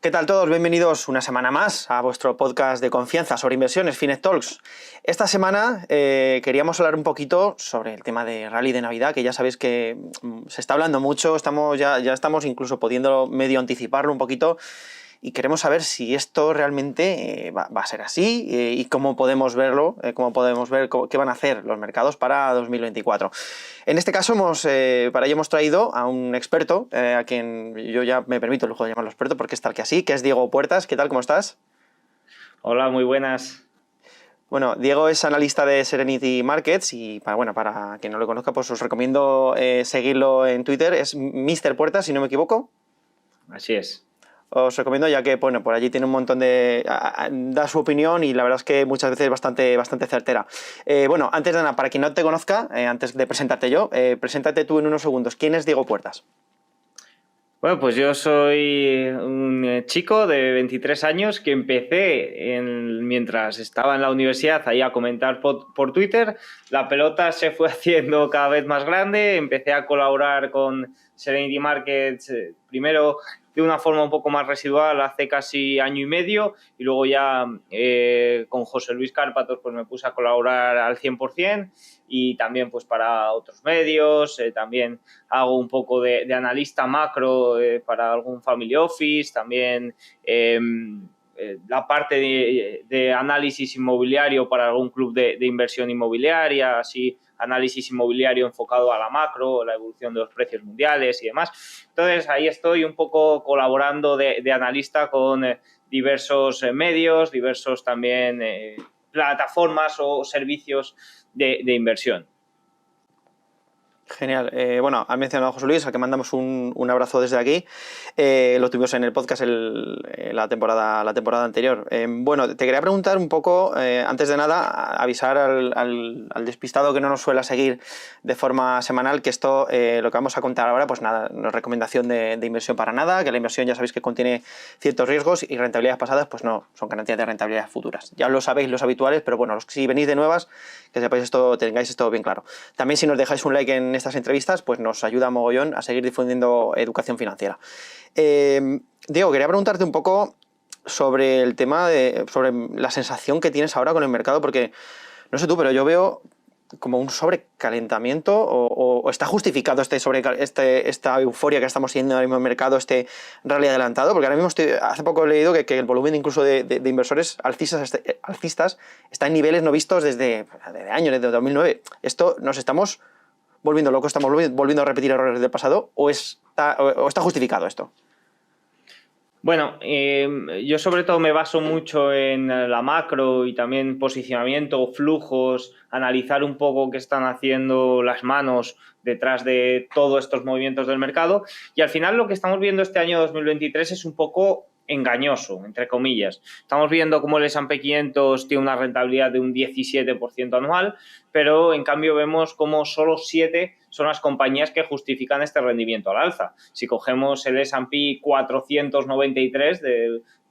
¿Qué tal todos? Bienvenidos una semana más a vuestro podcast de confianza sobre inversiones, Finet Talks. Esta semana queríamos hablar un poquito sobre el tema de Rally de Navidad, que ya sabéis que se está hablando mucho, ya estamos incluso pudiendo medio anticiparlo un poquito, y queremos saber si esto realmente va a ser así y cómo podemos verlo, qué van a hacer los mercados para 2024. En este caso, para ello hemos traído a un experto, a quien yo ya me permito el lujo de llamarlo experto porque es tal que así, que es Diego Puertas. ¿Qué tal? ¿Cómo estás? Hola, muy buenas. Bueno, Diego es analista de Serenity Markets y para quien no lo conozca, pues os recomiendo seguirlo en Twitter. Es Mr. Puertas, si no me equivoco. Así es. Os recomiendo, ya que bueno, por allí tiene un montón da su opinión y la verdad es que muchas veces bastante certera. Bueno, antes de nada, para quien no te conozca, antes de presentarte yo, preséntate tú en unos segundos. ¿Quién es Diego Puertas? Bueno, pues yo soy un chico de 23 años que empecé mientras estaba en la universidad ahí a comentar por Twitter. La pelota se fue haciendo cada vez más grande, empecé a colaborar con Serenity Markets primero de una forma un poco más residual hace casi año y medio y luego ya con José Luis Cárpatos pues me puse a colaborar al 100% y también pues para otros medios, también hago un poco de analista macro para algún family office, también la parte de análisis inmobiliario para algún club de inversión inmobiliaria, así análisis inmobiliario enfocado a la macro, la evolución de los precios mundiales y demás. Entonces ahí estoy un poco colaborando de analista con diversos medios, diversos también plataformas o servicios de inversión. Genial. Bueno, has mencionado a José Luis, al que mandamos un abrazo desde aquí. Lo tuvimos en el podcast la temporada anterior. Bueno, te quería preguntar un poco, antes de nada, avisar al despistado que no nos suele seguir de forma semanal, que esto, lo que vamos a contar ahora, pues nada, no es recomendación de inversión para nada, que la inversión ya sabéis que contiene ciertos riesgos y rentabilidades pasadas, pues no, son garantías de rentabilidades futuras. Ya lo sabéis los habituales, pero bueno, si venís de nuevas, que sepáis esto, tengáis esto bien claro. También si nos dejáis un like en estas entrevistas, pues nos ayuda mogollón a seguir difundiendo educación financiera. Diego, quería preguntarte un poco sobre el tema sobre la sensación que tienes ahora con el mercado, porque no sé tú, pero yo veo como un sobrecalentamiento o está justificado esta euforia que estamos teniendo ahora mismo en el mercado, este rally adelantado, porque ahora mismo hace poco he leído que el volumen incluso de inversores alcistas está en niveles no vistos desde años, desde 2009. Esto nos estamos volviendo locos, estamos volviendo a repetir errores del pasado, o está justificado esto. Bueno, yo sobre todo me baso mucho en la macro y también posicionamiento, flujos, analizar un poco qué están haciendo las manos detrás de todos estos movimientos del mercado y al final lo que estamos viendo este año 2023 es un poco engañoso, entre comillas. Estamos viendo cómo el S&P 500 tiene una rentabilidad de un 17% anual, pero en cambio vemos cómo solo 7 son las compañías que justifican este rendimiento al alza. Si cogemos el S&P 493,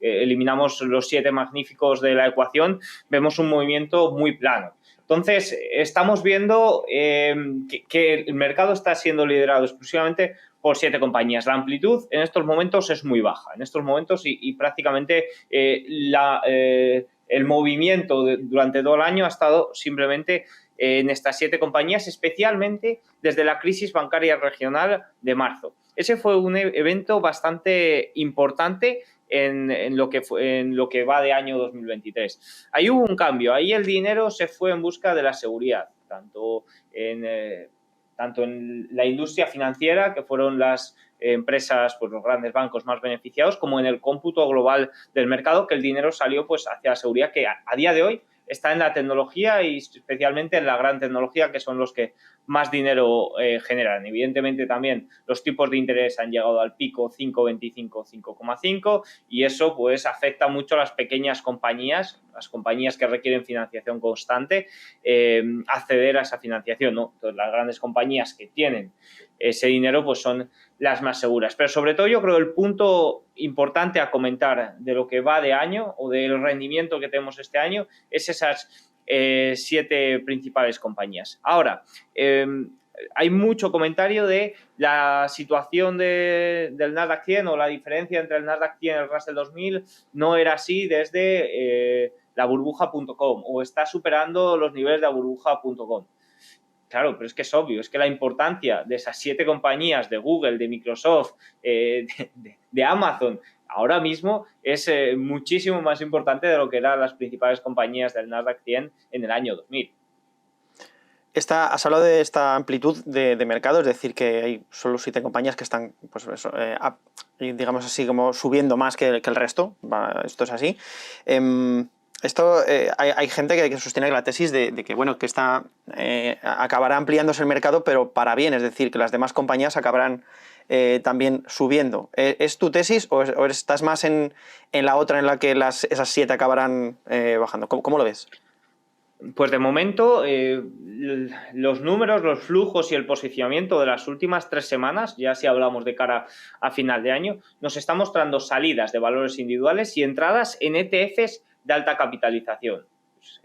eliminamos los 7 magníficos de la ecuación, vemos un movimiento muy plano. Entonces, estamos viendo que el mercado está siendo liderado exclusivamente por 7 compañías. La amplitud en estos momentos es muy baja. En estos momentos y prácticamente el movimiento durante todo el año ha estado simplemente en estas 7 compañías, especialmente desde la crisis bancaria regional de marzo. Ese fue un evento bastante importante en lo que va de año 2023. Ahí hubo un cambio, ahí el dinero se fue en busca de la seguridad, tanto en la industria financiera, que fueron las empresas, pues los grandes bancos más beneficiados, como en el cómputo global del mercado, que el dinero salió pues hacia la seguridad, que a día de hoy está en la tecnología y especialmente en la gran tecnología, que son los que más dinero generan. Evidentemente también los tipos de interés han llegado al pico 5,25, 5,5 y eso pues afecta mucho a las pequeñas compañías, las compañías que requieren financiación constante, acceder a esa financiación, ¿no? Entonces las grandes compañías que tienen ese dinero pues son las más seguras. Pero sobre todo yo creo el punto importante a comentar de lo que va de año o del rendimiento que tenemos este año es esas 7 principales compañías. Ahora, hay mucho comentario de la situación del Nasdaq 100 o la diferencia entre el Nasdaq 100 y el Russell 2000 no era así desde la burbuja.com o está superando los niveles de la burbuja.com. Claro, pero es que es obvio, es que la importancia de esas 7 compañías, de Google, de Microsoft, de Amazon, ahora mismo es muchísimo más importante de lo que eran las principales compañías del Nasdaq 100 en el año 2000. Has hablado de esta amplitud de mercado, es decir, que hay solo 7 compañías que están, pues eso, digamos así, como subiendo más que el resto. Esto es así. Hay gente que sostiene la tesis de que, bueno, que acabará ampliándose el mercado, pero para bien, es decir, que las demás compañías acabarán también subiendo. ¿Es tu tesis o estás más en la otra en la que esas 7 acabarán bajando? ¿Cómo lo ves? Pues de momento, los números, los flujos y el posicionamiento de las últimas 3 semanas, ya si hablamos de cara a final de año, nos está mostrando salidas de valores individuales y entradas en ETFs de alta capitalización.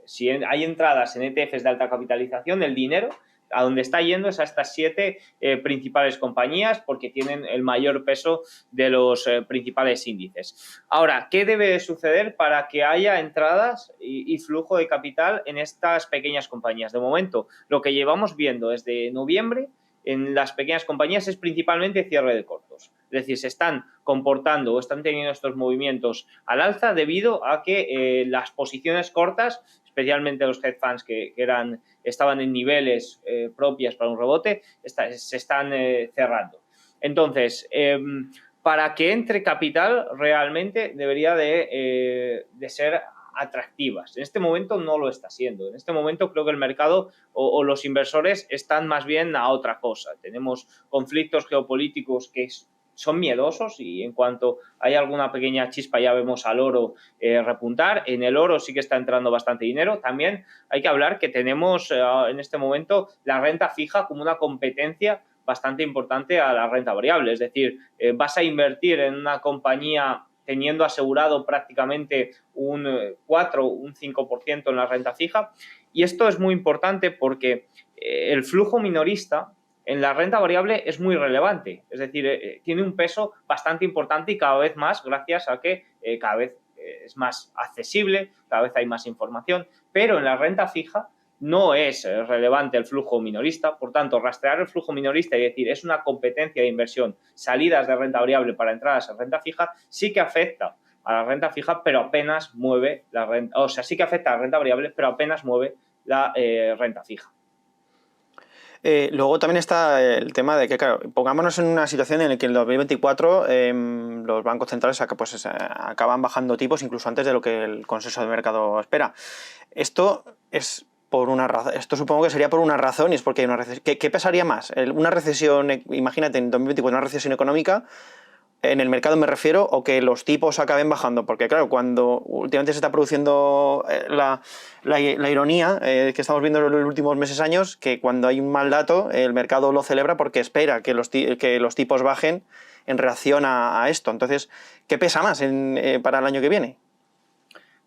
Si hay entradas en ETFs de alta capitalización, el dinero a donde está yendo es a estas 7 principales compañías porque tienen el mayor peso de los principales índices. Ahora, ¿qué debe suceder para que haya entradas y flujo de capital en estas pequeñas compañías? De momento, lo que llevamos viendo desde noviembre en las pequeñas compañías es principalmente cierre de cortos. Es decir, se están comportando o están teniendo estos movimientos al alza debido a que las posiciones cortas, especialmente los hedge funds que estaban en niveles propias para un rebote, se están cerrando. Entonces, para que entre capital realmente debería de ser atractivas. En este momento no lo está siendo. En este momento creo que el mercado o los inversores están más bien a otra cosa. Tenemos conflictos geopolíticos que son miedosos y en cuanto hay alguna pequeña chispa ya vemos al oro repuntar. En el oro sí que está entrando bastante dinero. También hay que hablar que tenemos en este momento la renta fija como una competencia bastante importante a la renta variable. Es decir, vas a invertir en una compañía teniendo asegurado prácticamente un 4, un 5% en la renta fija. Y esto es muy importante porque el flujo minorista en la renta variable es muy relevante. Es decir, tiene un peso bastante importante y cada vez más gracias a que cada vez es más accesible, cada vez hay más información. Pero en la renta fija no es relevante el flujo minorista, por tanto, rastrear el flujo minorista y decir es una competencia de inversión, salidas de renta variable para entradas en renta fija, sí que afecta a la renta fija, pero apenas mueve la renta, o sea, sí que afecta a la renta variable, pero apenas mueve la renta fija. Luego también está el tema de que, claro, pongámonos en una situación en la que en el 2024 los bancos centrales acaban bajando tipos incluso antes de lo que el consenso de mercado espera. Esto es por una razón. Esto supongo que sería por una razón y es porque hay una recesión. ¿Qué pesaría más? Una recesión, imagínate, en 2024 una recesión económica, en el mercado me refiero, o que los tipos acaben bajando, porque claro, cuando últimamente se está produciendo la ironía que estamos viendo en los últimos meses, años, que cuando hay un mal dato el mercado lo celebra porque espera que los tipos bajen en reacción a esto. Entonces, ¿qué pesa más para el año que viene?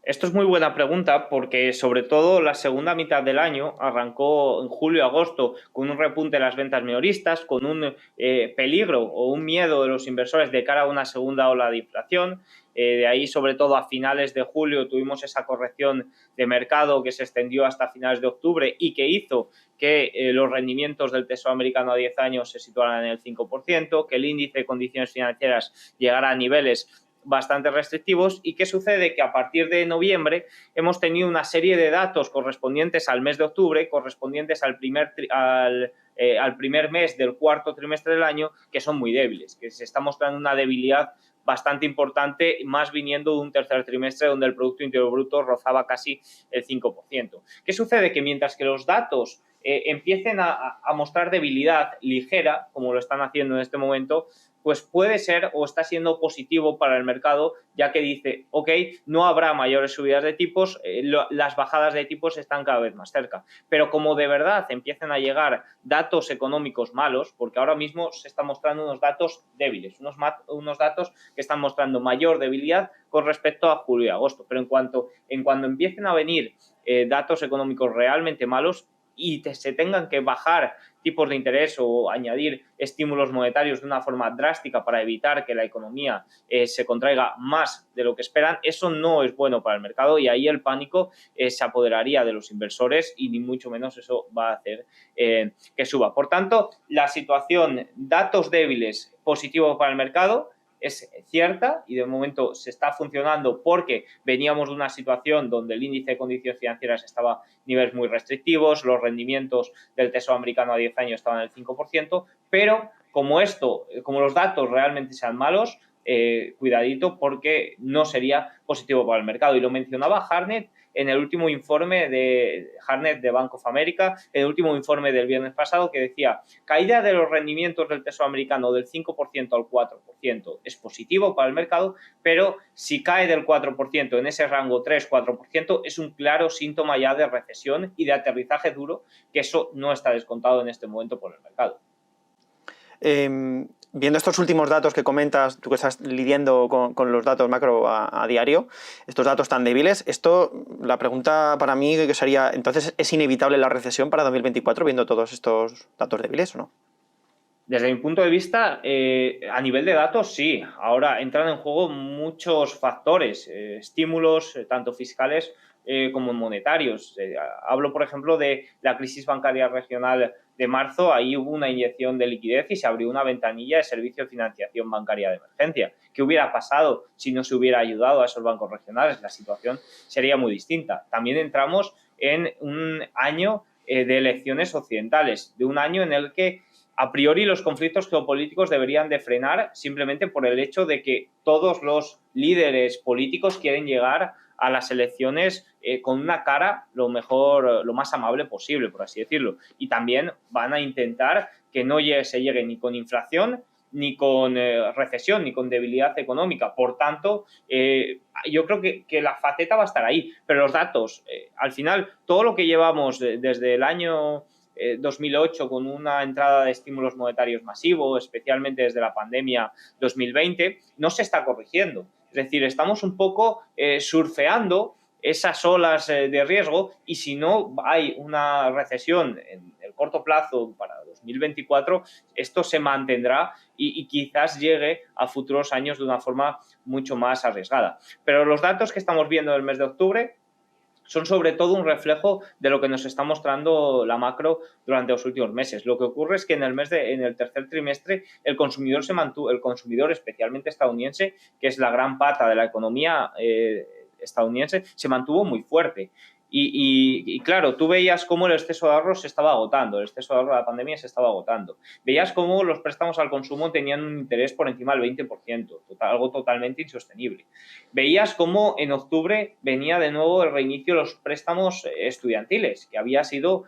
Esto es muy buena pregunta porque sobre todo la segunda mitad del año arrancó en julio-agosto con un repunte de las ventas minoristas, con un peligro o un miedo de los inversores de cara a una segunda ola de inflación. De ahí, sobre todo a finales de julio, tuvimos esa corrección de mercado que se extendió hasta finales de octubre y que hizo que los rendimientos del Tesoro americano a 10 años se situaran en el 5%, que el índice de condiciones financieras llegara a niveles bastante restrictivos. ¿Y qué sucede? Que a partir de noviembre hemos tenido una serie de datos correspondientes al mes de octubre, correspondientes al primer mes del cuarto trimestre del año, que son muy débiles, que se está mostrando una debilidad bastante importante, más viniendo de un tercer trimestre donde el Producto Interior Bruto rozaba casi el 5%. ¿Qué sucede? Que mientras que los datos empiecen a mostrar debilidad ligera, como lo están haciendo en este momento, pues puede ser o está siendo positivo para el mercado, ya que dice, ok, no habrá mayores subidas de tipos, las bajadas de tipos están cada vez más cerca. Pero como de verdad empiezan a llegar datos económicos malos, porque ahora mismo se están mostrando unos datos débiles, unos datos que están mostrando mayor debilidad con respecto a julio y agosto. Pero en cuanto empiecen a venir datos económicos realmente malos, y se tengan que bajar tipos de interés o añadir estímulos monetarios de una forma drástica para evitar que la economía se contraiga más de lo que esperan, eso no es bueno para el mercado y ahí el pánico se apoderaría de los inversores y ni mucho menos eso va a hacer que suba. Por tanto, la situación, datos débiles, positivo para el mercado, es cierta y de momento se está funcionando porque veníamos de una situación donde el índice de condiciones financieras estaba a niveles muy restrictivos, los rendimientos del Tesoro americano a 10 años estaban en el 5%, pero como los datos realmente sean malos, cuidadito porque no sería positivo para el mercado. Y lo mencionaba Hartnett en el último informe de Hartnett de Bank of America, en el último informe del viernes pasado, que decía, caída de los rendimientos del Tesoro americano del 5% al 4% es positivo para el mercado, pero si cae del 4% en ese rango 3-4% es un claro síntoma ya de recesión y de aterrizaje duro, que eso no está descontado en este momento por el mercado. Viendo estos últimos datos que comentas, tú que estás lidiando con los datos macro a diario, estos datos tan débiles, la pregunta para mí que sería, entonces, ¿es inevitable la recesión para 2024 viendo todos estos datos débiles o no? Desde mi punto de vista, a nivel de datos, sí. Ahora entran en juego muchos factores, estímulos, tanto fiscales como monetarios. Hablo, por ejemplo, de la crisis bancaria regional de marzo. Ahí hubo una inyección de liquidez y se abrió una ventanilla de servicio de financiación bancaria de emergencia. ¿Qué hubiera pasado si no se hubiera ayudado a esos bancos regionales? La situación sería muy distinta. También entramos en un año de elecciones occidentales, de un año en el que a priori los conflictos geopolíticos deberían de frenar simplemente por el hecho de que todos los líderes políticos quieren llegar a las elecciones con una cara lo más amable posible, por así decirlo. Y también van a intentar que no se llegue ni con inflación, ni con recesión, ni con debilidad económica. Por tanto, yo creo que la faceta va a estar ahí. Pero los datos, al final, todo lo que llevamos desde el año 2008 con una entrada de estímulos monetarios masivo, especialmente desde la pandemia 2020, no se está corrigiendo. Es decir, estamos un poco surfeando esas olas de riesgo y si no hay una recesión en el corto plazo para 2024, esto se mantendrá y quizás llegue a futuros años de una forma mucho más arriesgada. Pero los datos que estamos viendo del mes de octubre son sobre todo un reflejo de lo que nos está mostrando la macro durante los últimos meses. Lo que ocurre es que en el tercer trimestre el consumidor especialmente estadounidense, que es la gran pata de la economía estadounidense, se mantuvo muy fuerte. Y claro, tú veías cómo el exceso de ahorro se estaba agotando, el exceso de ahorro de la pandemia se estaba agotando. Veías cómo los préstamos al consumo tenían un interés por encima del 20%, algo totalmente insostenible. Veías cómo en octubre venía de nuevo el reinicio de los préstamos estudiantiles, que había sido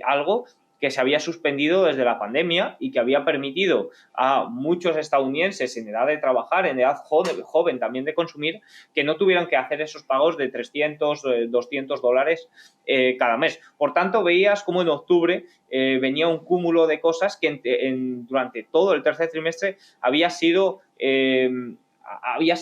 algo que se había suspendido desde la pandemia y que había permitido a muchos estadounidenses en edad de trabajar, en edad joven también de consumir, que no tuvieran que hacer esos pagos de 300, $200 cada mes. Por tanto, veías como en octubre venía un cúmulo de cosas que durante todo el tercer trimestre había sido...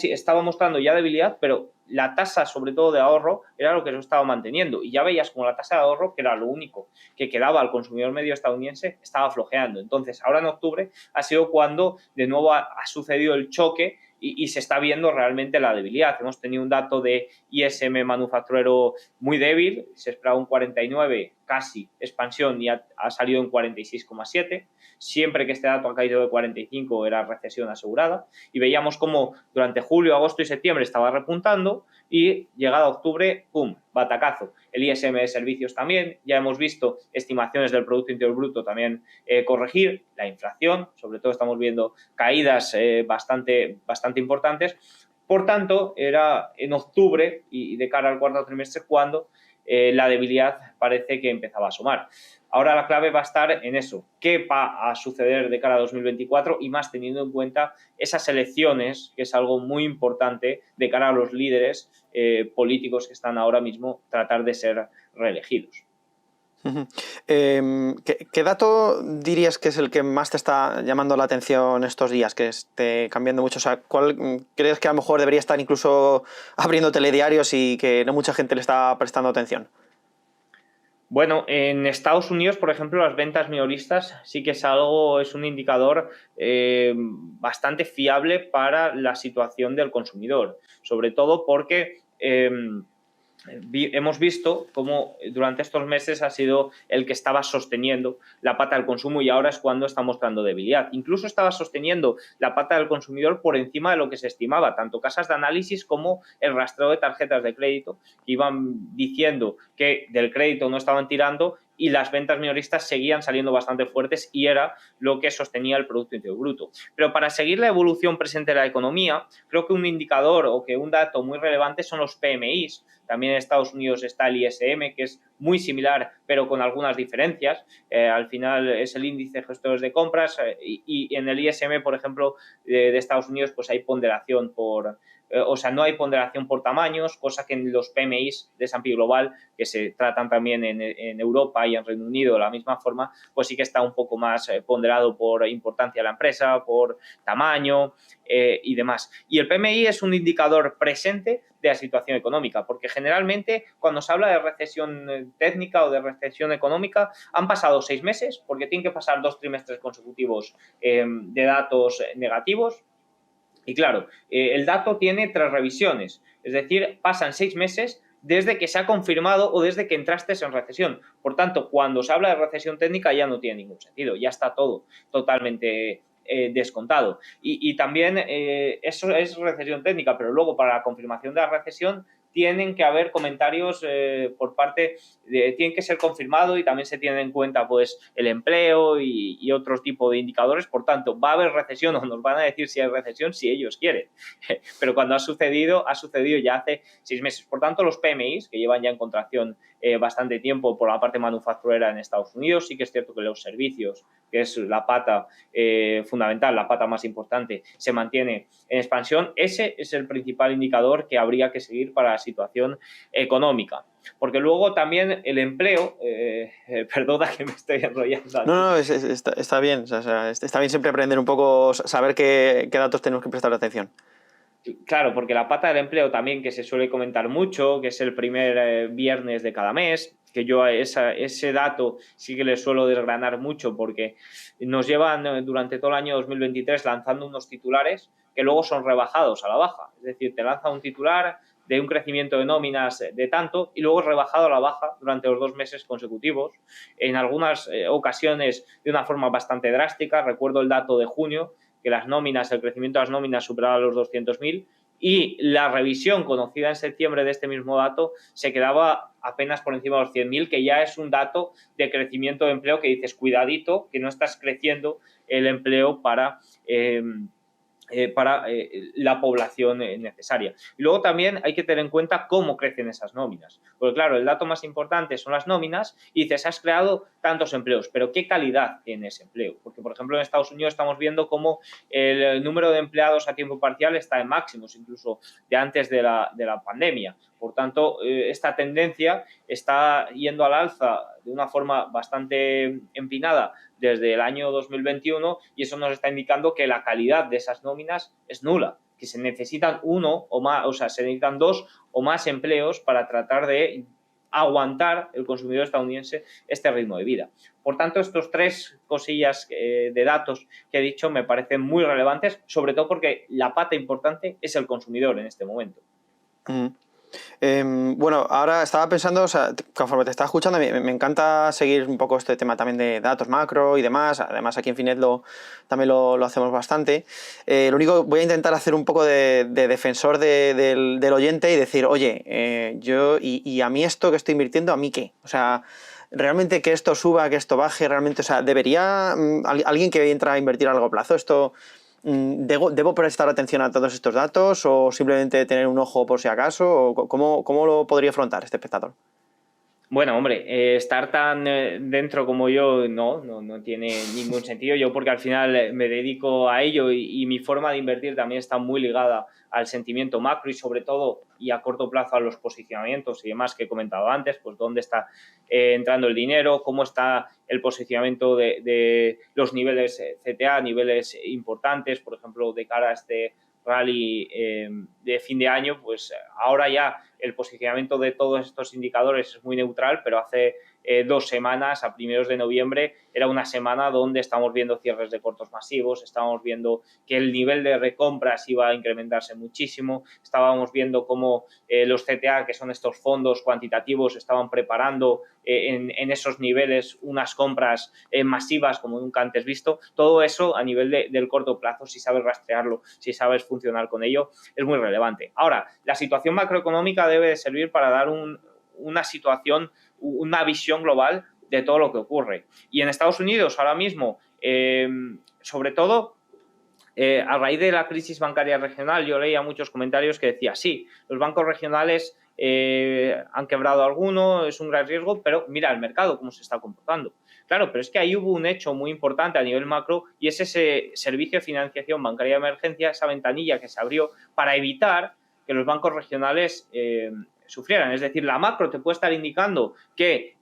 estaba mostrando ya debilidad, pero la tasa, sobre todo de ahorro, era lo que se estaba manteniendo. Y ya veías como la tasa de ahorro, que era lo único que quedaba al consumidor medio estadounidense, estaba flojeando. Entonces, ahora en octubre ha sido cuando de nuevo ha sucedido el choque y se está viendo realmente la debilidad. Hemos tenido un dato de ISM manufacturero muy débil, se esperaba un 49, casi expansión, y ha salido en 46,7. Siempre que este dato ha caído de 45 era recesión asegurada. Y veíamos cómo durante julio, agosto y septiembre estaba repuntando y llegado a octubre, ¡pum!, batacazo. El ISM de servicios también, ya hemos visto estimaciones del Producto Interior Bruto también corregir, la inflación, sobre todo estamos viendo caídas bastante importantes. Por tanto, era en octubre y de cara al cuarto trimestre cuando la debilidad parece que empezaba a asomar. Ahora la clave va a estar en eso. ¿Qué va a suceder de cara a 2024? Y más teniendo en cuenta esas elecciones, que es algo muy importante de cara a los líderes políticos que están ahora mismo tratar de ser reelegidos. ¿Qué dato dirías que es el que más te está llamando la atención estos días, que esté cambiando mucho? O sea, ¿cuál crees que a lo mejor debería estar incluso abriendo telediarios y que no mucha gente le está prestando atención? Bueno, en Estados Unidos, por ejemplo, las ventas minoristas sí que es un indicador bastante fiable para la situación del consumidor, sobre todo porque hemos visto cómo durante estos meses ha sido el que estaba sosteniendo la pata del consumo y ahora es cuando está mostrando debilidad. Incluso estaba sosteniendo la pata del consumidor por encima de lo que se estimaba, tanto casas de análisis como el rastreo de tarjetas de crédito, que iban diciendo que del crédito no estaban tirando y las ventas minoristas seguían saliendo bastante fuertes y era lo que sostenía el Producto Interior Bruto. Pero para seguir la evolución presente de la economía, creo que un indicador o que un dato muy relevante son los PMIs. También en Estados Unidos está el ISM, que es muy similar, pero con algunas diferencias. Al final es el índice de gestores de compras y en el ISM, por ejemplo, de Estados Unidos, pues hay ponderación no hay ponderación por tamaños, cosa que en los PMIs de S&P Global, que se tratan también en Europa y en Reino Unido de la misma forma, pues sí que está un poco más ponderado por importancia de la empresa, por tamaño y demás. Y el PMI es un indicador presente de la situación económica, porque generalmente cuando se habla de recesión técnica o de recesión económica han pasado 6 meses, porque tienen que pasar 2 trimestres consecutivos de datos negativos. Y claro, el dato tiene 3 revisiones, es decir, pasan 6 meses desde que se ha confirmado o desde que entraste en recesión. Por tanto, cuando se habla de recesión técnica ya no tiene ningún sentido, ya está todo totalmente descontado. Y también eso es recesión técnica, pero luego para la confirmación de la recesión tienen que haber comentarios por parte tienen que ser confirmados y también se tienen en cuenta pues el empleo y otros tipos de indicadores. Por tanto, va a haber recesión o nos van a decir si hay recesión si ellos quieren. Pero cuando ha sucedido ya hace 6 meses. Por tanto, los PMIs, que llevan ya en contracción bastante tiempo por la parte manufacturera en Estados Unidos, sí que es cierto que los servicios, que es la pata fundamental, la pata más importante, se mantiene en expansión. Ese es el principal indicador que habría que seguir para la situación económica. Porque luego también el empleo, perdona que me estoy enrollando aquí. No, está bien. O sea, está bien siempre aprender un poco, saber qué datos tenemos que prestar atención. Claro, porque la pata del empleo también, que se suele comentar mucho, que es el primer viernes de cada mes, que yo a ese dato sí que le suelo desgranar mucho porque nos llevan durante todo el año 2023 lanzando unos titulares que luego son rebajados a la baja. Es decir, te lanza un titular de un crecimiento de nóminas de tanto y luego es rebajado a la baja durante los 2 meses consecutivos. En algunas ocasiones de una forma bastante drástica. Recuerdo el dato de junio, que el crecimiento de las nóminas superaba los 200.000 y la revisión conocida en septiembre de este mismo dato se quedaba apenas por encima de los 100.000, que ya es un dato de crecimiento de empleo que dices, cuidadito, que no estás creciendo el empleo para la población necesaria. Y luego también hay que tener en cuenta cómo crecen esas nóminas. Porque claro, el dato más importante son las nóminas y dices, has creado tantos empleos, pero ¿qué calidad tiene ese empleo? Porque, por ejemplo, en Estados Unidos estamos viendo cómo el número de empleados a tiempo parcial está en máximos, incluso de antes de la pandemia. Por tanto, esta tendencia está yendo al alza de una forma bastante empinada desde el año 2021 y eso nos está indicando que la calidad de esas nóminas es nula, que se necesitan se necesitan 2 o más empleos para tratar de aguantar el consumidor estadounidense este ritmo de vida. Por tanto, estos 3 cosillas de datos que he dicho me parecen muy relevantes, sobre todo porque la pata importante es el consumidor en este momento. Bueno, ahora estaba pensando, o sea, conforme te estaba escuchando, me encanta seguir un poco este tema también de datos macro y demás. Además, aquí en Finet también lo hacemos bastante. Lo único, voy a intentar hacer un poco de defensor del oyente y decir, oye, yo y a mí esto que estoy invirtiendo, ¿a mí qué? O sea, realmente que esto suba, que esto baje, realmente, o sea, debería alguien que entra a invertir a largo plazo, esto. ¿Debo prestar atención a todos estos datos o simplemente tener un ojo por si acaso? ¿O cómo lo podría afrontar este espectador? Bueno, hombre, estar tan dentro como yo no tiene ningún sentido. Yo porque al final me dedico a ello y mi forma de invertir también está muy ligada al sentimiento macro y sobre todo y a corto plazo a los posicionamientos y demás que he comentado antes, pues dónde está entrando el dinero, cómo está el posicionamiento de los niveles CTA, niveles importantes, por ejemplo, de cara a este rally de fin de año, pues ahora ya el posicionamiento de todos estos indicadores es muy neutral, pero hace 2 semanas, a primeros de noviembre, era una semana donde estamos viendo cierres de cortos masivos, estábamos viendo que el nivel de recompras iba a incrementarse muchísimo, estábamos viendo cómo los CTA, que son estos fondos cuantitativos, estaban preparando en esos niveles unas compras masivas como nunca antes visto. Todo eso a nivel del corto plazo, si sabes rastrearlo, si sabes funcionar con ello, es muy relevante. Ahora, la situación macroeconómica debe de servir para dar una situación, una visión global de todo lo que ocurre. Y en Estados Unidos ahora mismo, sobre todo, a raíz de la crisis bancaria regional, yo leía muchos comentarios que decía, sí, los bancos regionales han quebrado alguno, es un gran riesgo, pero mira el mercado cómo se está comportando. Claro, pero es que ahí hubo un hecho muy importante a nivel macro y es ese servicio de financiación bancaria de emergencia, esa ventanilla que se abrió para evitar que los bancos regionales sufrieran. Es decir, la macro te puede estar indicando que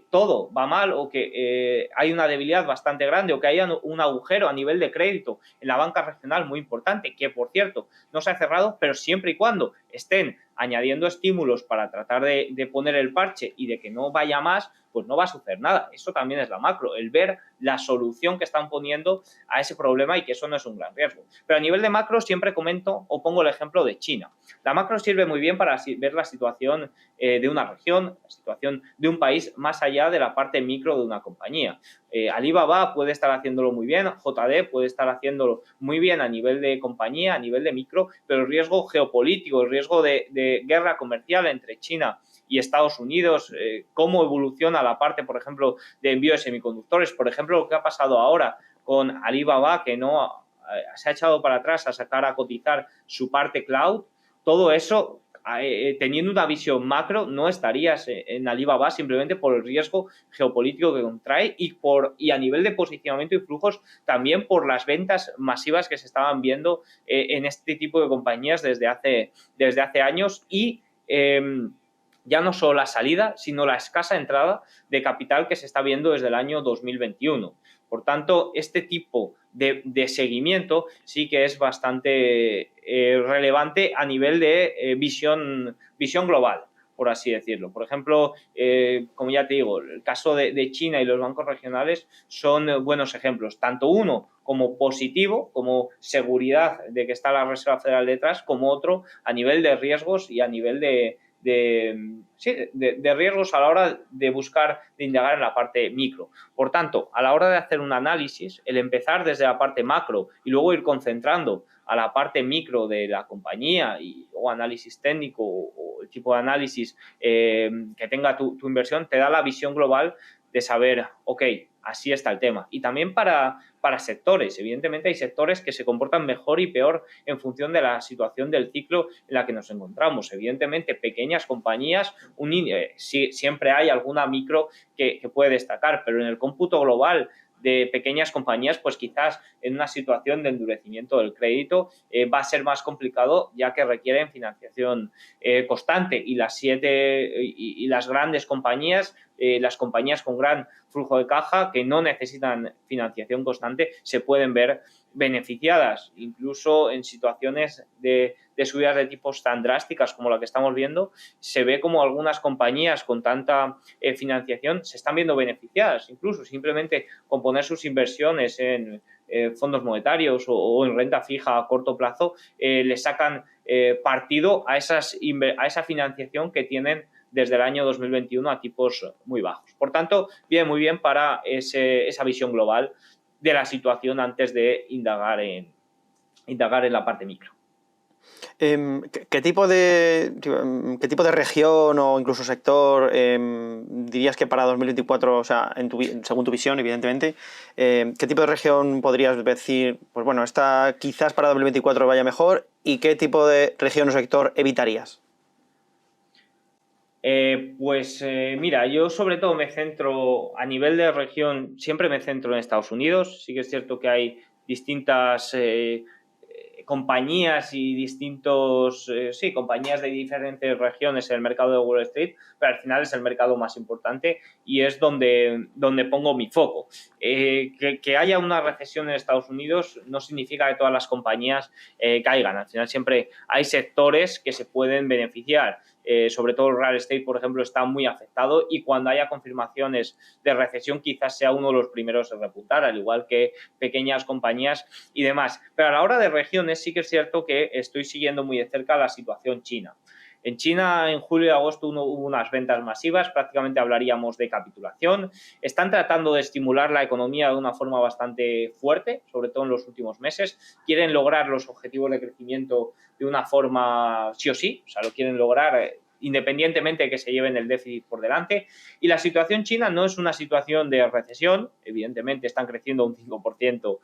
todo va mal o que hay una debilidad bastante grande o que haya un agujero a nivel de crédito en la banca regional muy importante, que por cierto no se ha cerrado, pero siempre y cuando estén añadiendo estímulos para tratar de poner el parche y de que no vaya más, pues no va a suceder nada. Eso también es la macro, el ver la solución que están poniendo a ese problema y que eso no es un gran riesgo. Pero a nivel de macro siempre comento o pongo el ejemplo de China. La macro sirve muy bien para ver la situación de una región, la situación de un país más allá de la parte micro de una compañía. Alibaba puede estar haciéndolo muy bien, JD puede estar haciéndolo muy bien a nivel de compañía, a nivel de micro, pero el riesgo geopolítico, el riesgo de guerra comercial entre China y Estados Unidos, cómo evoluciona la parte, por ejemplo, de envío de semiconductores, por ejemplo, lo que ha pasado ahora con Alibaba, que no se ha echado para atrás a sacar a cotizar su parte cloud, todo eso teniendo una visión macro, no estarías en Alibaba simplemente por el riesgo geopolítico que contrae y a nivel de posicionamiento y flujos también por las ventas masivas que se estaban viendo en este tipo de compañías desde hace años y ya no solo la salida, sino la escasa entrada de capital que se está viendo desde el año 2021. Por tanto, este tipo de seguimiento sí que es bastante relevante a nivel de visión global, por así decirlo. Por ejemplo, como ya te digo, el caso de China y los bancos regionales son buenos ejemplos, tanto uno como positivo, como seguridad de que está la Reserva Federal detrás, como otro a nivel de riesgos y a nivel de riesgos a la hora de buscar, de indagar en la parte micro. Por tanto, a la hora de hacer un análisis, el empezar desde la parte macro y luego ir concentrando a la parte micro de la compañía o análisis técnico o el tipo de análisis que tenga tu inversión, te da la visión global de saber, ok, así está el tema. Y también para sectores. Evidentemente hay sectores que se comportan mejor y peor en función de la situación del ciclo en la que nos encontramos. Evidentemente, pequeñas compañías, siempre hay alguna micro que puede destacar, pero en el cómputo global de pequeñas compañías, pues quizás en una situación de endurecimiento del crédito va a ser más complicado ya que requieren financiación constante y las grandes compañías, las compañías con gran flujo de caja que no necesitan financiación constante se pueden ver beneficiadas, incluso en situaciones de subidas de tipos tan drásticas como la que estamos viendo, se ve como algunas compañías con tanta financiación se están viendo beneficiadas, incluso simplemente con poner sus inversiones en fondos monetarios o en renta fija a corto plazo, le sacan partido a esa financiación que tienen desde el año 2021 a tipos muy bajos. Por tanto, viene muy bien para esa visión global de la situación antes de indagar en la parte micro. ¿Qué tipo de región o incluso sector dirías que para 2024, o sea, según tu visión, evidentemente, qué tipo de región podrías decir, pues bueno, esta quizás para 2024 vaya mejor, y qué tipo de región o sector evitarías? Mira, yo sobre todo me centro a nivel de región, siempre me centro en Estados Unidos. Sí que es cierto que hay distintas compañías y compañías de diferentes regiones en el mercado de Wall Street, pero al final es el mercado más importante y es donde pongo mi foco. Que haya una recesión en Estados Unidos no significa que todas las compañías caigan. Al final siempre hay sectores que se pueden beneficiar sobre todo el real estate, por ejemplo, está muy afectado y cuando haya confirmaciones de recesión quizás sea uno de los primeros en repuntar, al igual que pequeñas compañías y demás. Pero a la hora de regiones sí que es cierto que estoy siguiendo muy de cerca la situación china. En China, en julio y agosto hubo unas ventas masivas, prácticamente hablaríamos de capitulación. Están tratando de estimular la economía de una forma bastante fuerte, sobre todo en los últimos meses. Quieren lograr los objetivos de crecimiento de una forma sí o sí, o sea, lo quieren lograr independientemente de que se lleven el déficit por delante. Y la situación china no es una situación de recesión, evidentemente están creciendo un 5%,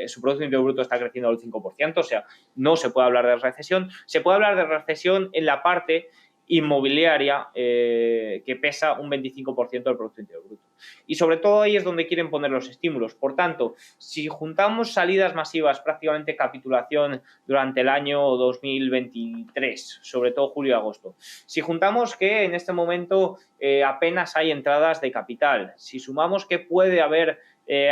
su Producto Interior Bruto está creciendo al 5%, o sea, no se puede hablar de recesión. Se puede hablar de recesión en la parte inmobiliaria, que pesa un 25% del Producto Interior Bruto. Y sobre todo ahí es donde quieren poner los estímulos. Por tanto, si juntamos salidas masivas, prácticamente capitulación durante el año 2023, sobre todo julio y agosto, si juntamos que en este momento apenas hay entradas de capital, si sumamos que puede haber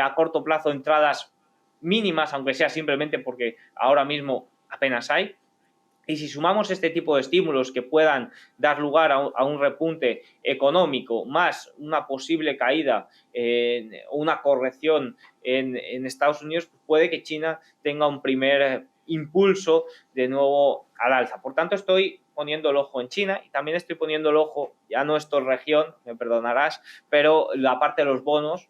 a corto plazo entradas mínimas, aunque sea simplemente porque ahora mismo apenas hay, y si sumamos este tipo de estímulos que puedan dar lugar a un repunte económico más una posible caída, una corrección en Estados Unidos, puede que China tenga un primer impulso de nuevo al alza. Por tanto, estoy poniendo el ojo en China y también estoy poniendo el ojo, ya no esto es región, me perdonarás, pero la parte de los bonos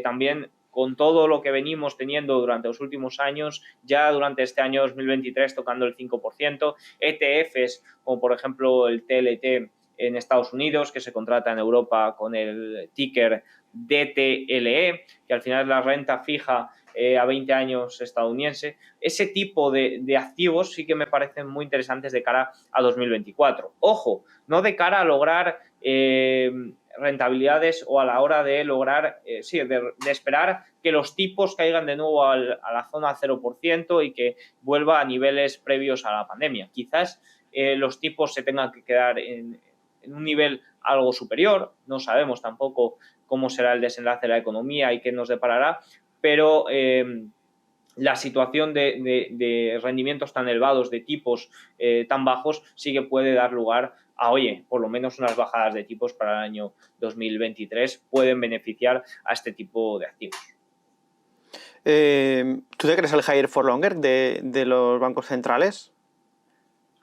también, con todo lo que venimos teniendo durante los últimos años, ya durante este año 2023 tocando el 5%, ETFs como por ejemplo el TLT en Estados Unidos, que se contrata en Europa con el ticker DTLE, que al final es la renta fija a 20 años estadounidense. Ese tipo de activos sí que me parecen muy interesantes de cara a 2024. Ojo, no de cara a lograr rentabilidades o a la hora de lograr, de esperar que los tipos caigan de nuevo a la zona 0% y que vuelva a niveles previos a la pandemia. Quizás los tipos se tengan que quedar en un nivel algo superior, no sabemos tampoco cómo será el desenlace de la economía y qué nos deparará, pero la situación de rendimientos tan elevados, de tipos tan bajos, sí que puede dar lugar a, oye, por lo menos unas bajadas de tipos para el año 2023 pueden beneficiar a este tipo de activos. ¿Tú te crees el higher for longer de los bancos centrales?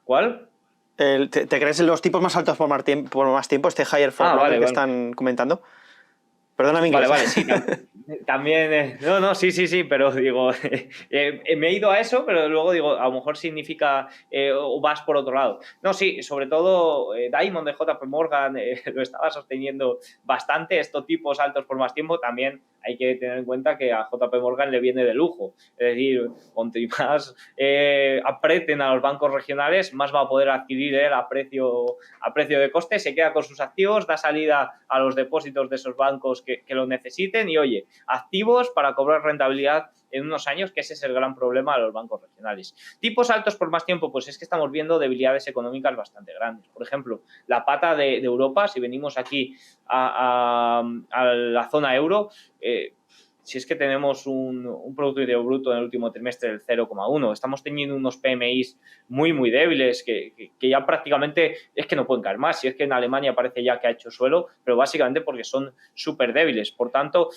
¿Cuál? ¿Te crees los tipos más altos por más tiempo, este higher for longer vale. están comentando? Perdona mi inglés. Vale, sí, también, sí, pero digo, me he ido a eso, pero luego digo, a lo mejor significa o vas por otro lado. No, sí, sobre todo Diamond de JP Morgan lo estaba sosteniendo bastante, estos tipos altos por más tiempo. También hay que tener en cuenta que a JP Morgan le viene de lujo, es decir, cuanto más aprieten a los bancos regionales, más va a poder adquirir él a precio de coste, se queda con sus activos, da salida a los depósitos de esos bancos que lo necesiten y, oye, activos para cobrar rentabilidad en unos años, que ese es el gran problema de los bancos regionales. Tipos altos por más tiempo, pues es que estamos viendo debilidades económicas bastante grandes. Por ejemplo, la pata de Europa, si venimos aquí a la zona euro, si es que tenemos un Producto Interior Bruto en el último trimestre del 0,1, estamos teniendo unos PMIs muy, muy débiles que ya prácticamente es que no pueden caer más. Si es que en Alemania parece ya que ha hecho suelo, pero básicamente porque son súper débiles. Por tanto,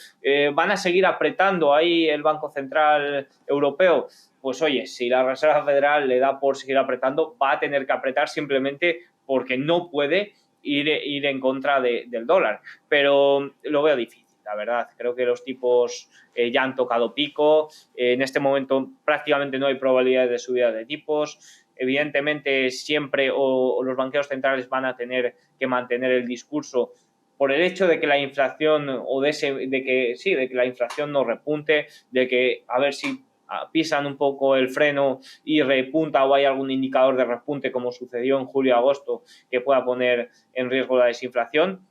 van a seguir apretando ahí el Banco Central Europeo. Pues oye, si la Reserva Federal le da por seguir apretando, va a tener que apretar simplemente porque no puede ir en contra del dólar. Pero lo veo difícil. La verdad, creo que los tipos ya han tocado pico. En este momento prácticamente no hay probabilidades de subida de tipos. Evidentemente siempre o los banqueros centrales van a tener que mantener el discurso por el hecho de que la inflación de que la inflación no repunte, de que a ver si pisan un poco el freno y repunta o hay algún indicador de repunte como sucedió en julio y agosto que pueda poner en riesgo la desinflación.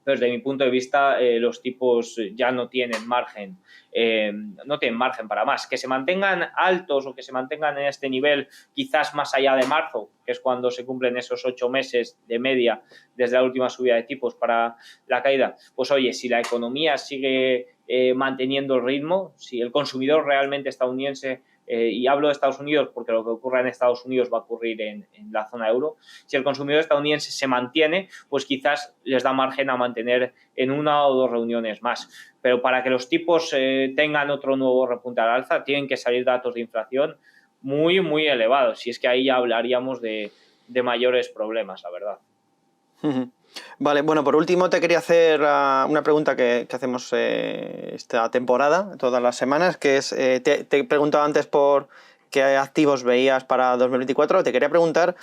Desde mi punto de vista, los tipos ya no tienen margen para más. Que se mantengan altos o que se mantengan en este nivel quizás más allá de marzo, que es cuando se cumplen esos 8 meses de media desde la última subida de tipos para la caída. Pues oye, si la economía sigue manteniendo el ritmo, si el consumidor realmente estadounidense y hablo de Estados Unidos porque lo que ocurra en Estados Unidos va a ocurrir en la zona euro, si el consumidor estadounidense se mantiene, pues quizás les da margen a mantener en una o dos reuniones más. Pero para que los tipos tengan otro nuevo repunte al alza, tienen que salir datos de inflación muy, muy elevados. Y es que ahí ya hablaríamos de mayores problemas, la verdad. Vale, bueno, por último te quería hacer una pregunta que hacemos esta temporada, todas las semanas, que es, te he preguntado antes por qué activos veías para 2024, te quería preguntar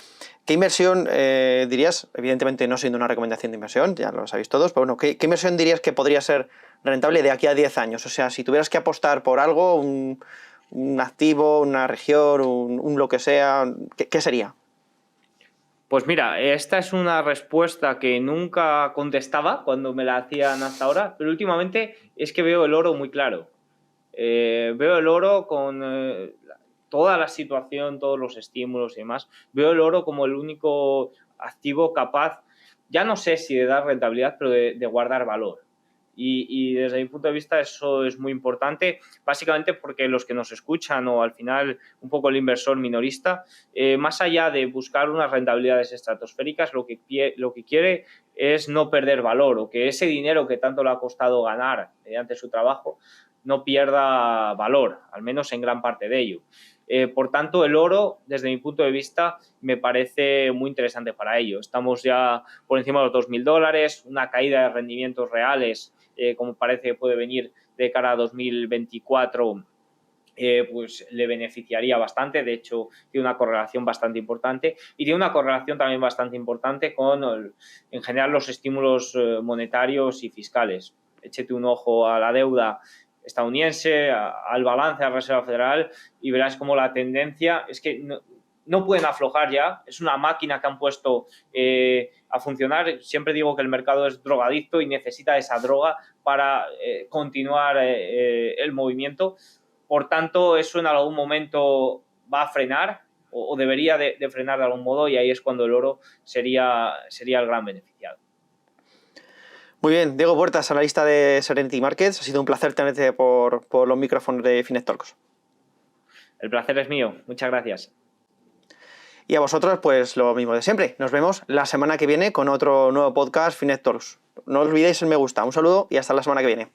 qué inversión dirías, evidentemente no siendo una recomendación de inversión, ya lo sabéis todos, pero bueno, ¿qué inversión dirías que podría ser rentable de aquí a 10 años? O sea, si tuvieras que apostar por algo, un activo, una región, un lo que sea, ¿qué sería? Pues mira, esta es una respuesta que nunca contestaba cuando me la hacían hasta ahora, pero últimamente es que veo el oro muy claro. Veo el oro con toda la situación, todos los estímulos y demás. Veo el oro como el único activo capaz, ya no sé si de dar rentabilidad, pero de guardar valor. Y desde mi punto de vista eso es muy importante, básicamente porque los que nos escuchan o al final un poco el inversor minorista, más allá de buscar unas rentabilidades estratosféricas, lo que quiere es no perder valor o que ese dinero que tanto le ha costado ganar mediante su trabajo no pierda valor, al menos en gran parte de ello. Por tanto, el oro, desde mi punto de vista, me parece muy interesante para ello. Estamos ya por encima de los $2.000, una caída de rendimientos reales, como parece que puede venir de cara a 2024, pues le beneficiaría bastante. De hecho, tiene una correlación bastante importante y tiene una correlación también bastante importante con, en general, los estímulos monetarios y fiscales. Échete un ojo a la deuda estadounidense, al balance de la Reserva Federal y verás cómo la tendencia es que no pueden aflojar ya, es una máquina que han puesto a funcionar. Siempre digo que el mercado es drogadicto y necesita esa droga para continuar el movimiento. Por tanto, eso en algún momento va a frenar o debería de frenar de algún modo y ahí es cuando el oro sería el gran beneficiado. Muy bien, Diego Puertas, analista de Serenity Markets. Ha sido un placer tenerte por los micrófonos de Finet Talks. El placer es mío. Muchas gracias. Y a vosotros, pues lo mismo de siempre. Nos vemos la semana que viene con otro nuevo podcast Finet Talks. No olvidéis el me gusta. Un saludo y hasta la semana que viene.